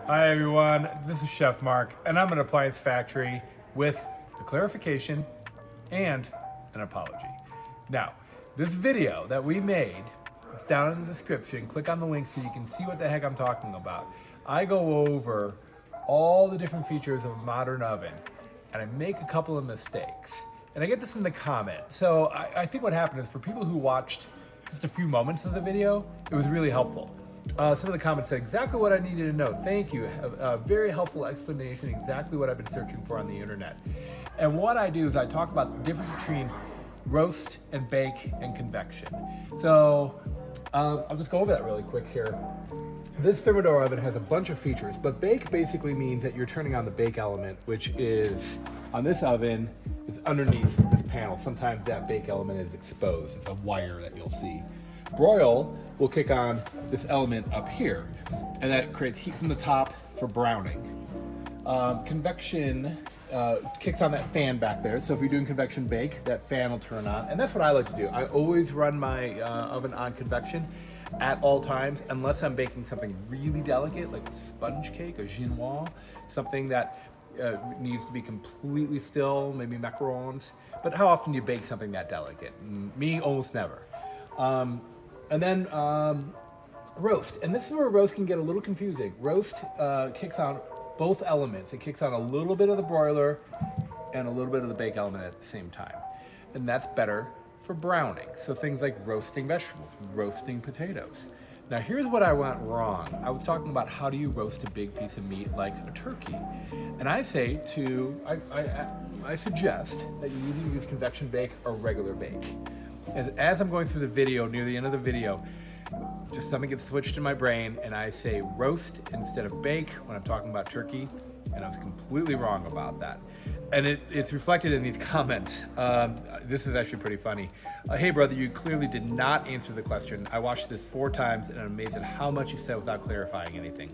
Hi everyone, this is Chef Mark, and I'm at Appliance Factory with a clarification and an apology. Now, this video that we made, it's down in the description. Click on the link so you can see what the heck I'm talking about. I go over all the different features of a modern oven, and I make a couple of mistakes. And I get this in the comments. So I think what happened is for people who watched just a few moments of the video, it was really helpful. Some of the comments said exactly what I needed to know. Thank you. A very helpful explanation, exactly what I've been searching for on the internet. And what I do is I talk about the difference between roast and bake and convection. So I'll just go over that really quick here. This thermidor oven has a bunch of features, but bake basically means that you're turning on the bake element, which is on this oven, it's underneath this panel. Sometimes that bake element is exposed. It's a wire that you'll see. Broil will kick on this element up here, and that creates heat from the top for browning. Convection kicks on that fan back there, so if you're doing convection bake, that fan will turn on, and that's what I like to do. I always run my oven on convection at all times, unless I'm baking something really delicate, like a sponge cake, a chinois, something that needs to be completely still, maybe macarons. But how often do you bake something that delicate? Me, almost never. And then roast, and this is where roast can get a little confusing. Roast kicks on both elements. It kicks on a little bit of the broiler and a little bit of the bake element at the same time. And that's better for browning. So things like roasting vegetables, roasting potatoes. Now here's what I went wrong. I was talking about how do you roast a big piece of meat like a turkey. And I say I suggest that you either use convection bake or regular bake. As I'm going through the video, near the end of the video, just something gets switched in my brain and I say roast instead of bake when I'm talking about turkey, and I was completely wrong about that. And it's reflected in these comments. This is actually pretty funny. Hey brother, you clearly did not answer the question. I watched this 4 times and I'm amazed at how much you said without clarifying anything.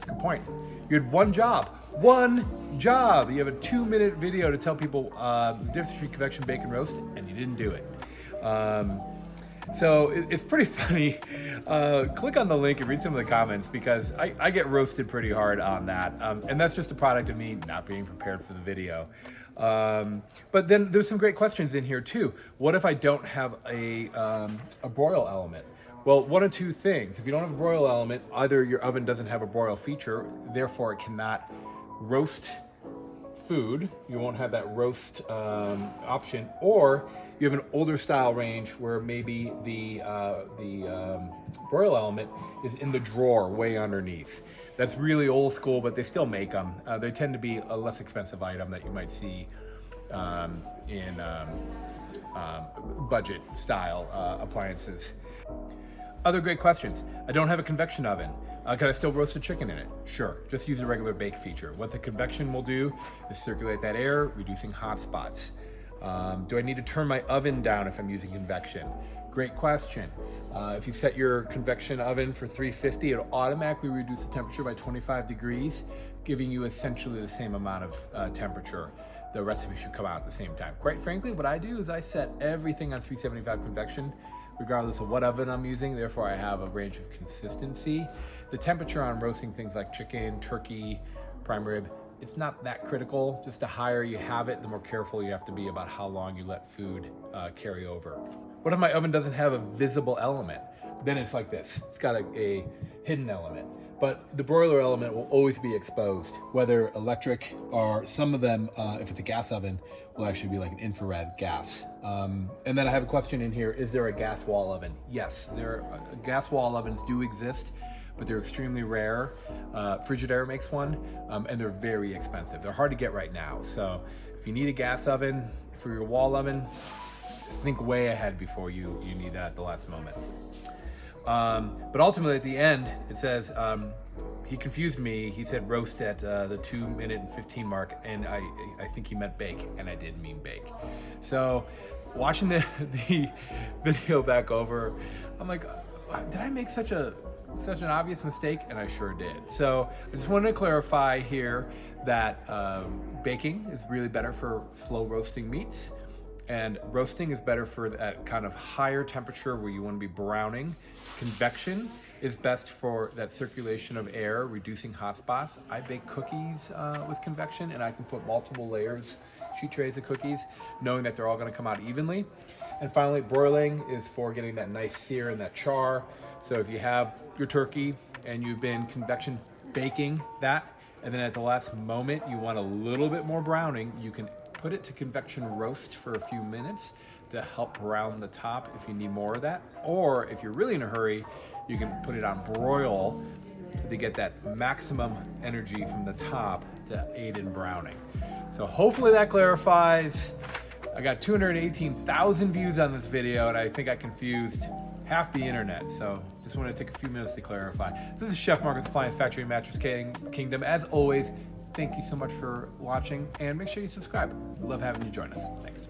Good point. You had one job. You have a 2-minute video to tell people the difference between convection bake and roast, and you didn't do it. So it's pretty funny. Click on the link and read some of the comments, because I get roasted pretty hard on that. And that's just a product of me not being prepared for the video. But then there's some great questions in here too. What if I don't have a broil element? Well, one of two things. If you don't have a broil element, either your oven doesn't have a broil feature, therefore it cannot roast food. You won't have that roast option, or you have an older style range where maybe the broil element is in the drawer way underneath. That's really old school, but they still make them. They tend to be a less expensive item that you might see in budget style appliances. Other great questions. I don't have a convection oven. Can I still roast a chicken in it? Sure, just use a regular bake feature. What the convection will do is circulate that air, reducing hot spots. Do I need to turn my oven down if I'm using convection? Great question. If you set your convection oven for 350, it'll automatically reduce the temperature by 25 degrees, giving you essentially the same amount of temperature. The recipe should come out at the same time. Quite frankly, what I do is I set everything on 375 convection, regardless of what oven I'm using. Therefore, I have a range of consistency. The temperature on roasting things like chicken, turkey, prime rib, it's not that critical. Just the higher you have it, the more careful you have to be about how long you let food carry over. What if my oven doesn't have a visible element? Then it's like this. It's got a hidden element. But the broiler element will always be exposed, whether electric or some of them, if it's a gas oven, will actually be like an infrared gas. And then I have a question in here, is there a gas wall oven? Yes, gas wall ovens do exist, but they're extremely rare. Frigidaire makes one, and they're very expensive. They're hard to get right now. So if you need a gas oven for your wall oven, think way ahead before you need that at the last moment. But ultimately at the end, it says, he confused me. He said roast at the 2-minute and 15 mark, and I think he meant bake, and I did mean bake. So watching the video back over, I'm like, did I make such an obvious mistake? And I sure did. So I just wanted to clarify here that baking is really better for slow roasting meats. And roasting is better for that kind of higher temperature where you want to be browning. Convection is best for that circulation of air, reducing hot spots. I bake cookies with convection, and I can put multiple layers, sheet trays of cookies, knowing that they're all gonna come out evenly. And finally, broiling is for getting that nice sear and that char. So if you have your turkey and you've been convection baking that, and then at the last moment you want a little bit more browning, you can put it to convection roast for a few minutes to help brown the top if you need more of that. Or if you're really in a hurry, you can put it on broil to get that maximum energy from the top to aid in browning. So hopefully that clarifies. I got 218,000 views on this video, and I think I confused half the internet. So just want to take a few minutes to clarify. This is Chef Mark with Appliance Factory and Mattress Kingdom. As always, thank you so much for watching, and make sure you subscribe. We love having you join us. Thanks.